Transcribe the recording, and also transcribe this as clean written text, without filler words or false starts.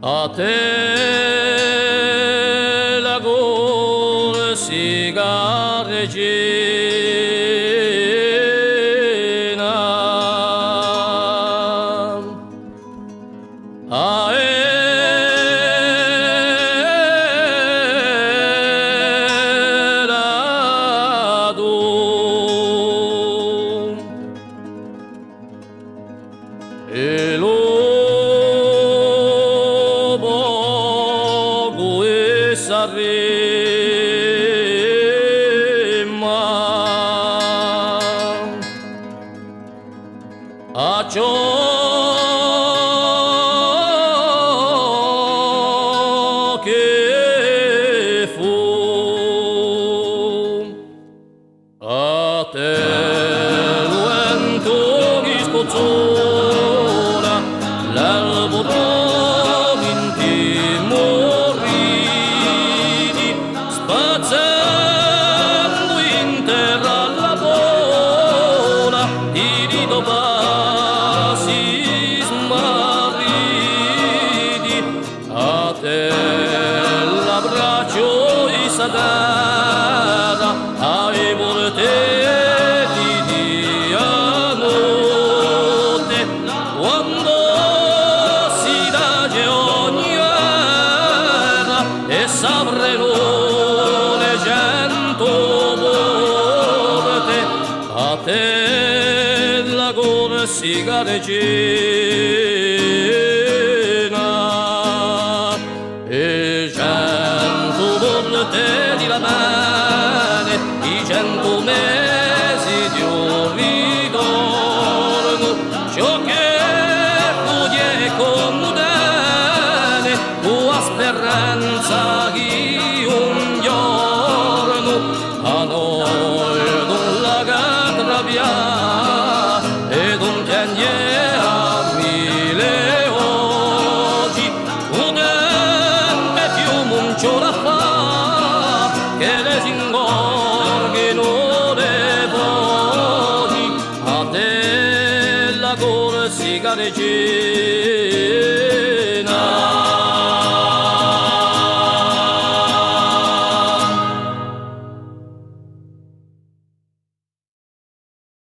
a te la corsica regina, a era tu. E lo poco e saremma a ciò che fu a te luento mi spozzola l'albo in moridi spazzando in terra la vola di rido basi smarridi a te l'abbraccio isadara ai voltelli di anotte quando si dage ogni era e s'apreno le cento porte a te la corsica regina e cento porte di la mane i 100 mesi di un ritorno ciò che puglie comune tua speranza chi un giorno a noi non la catrabia ed un piagne a mille oggi un tempo più muncio la fa che le singorghino le voci a te la corsica regina.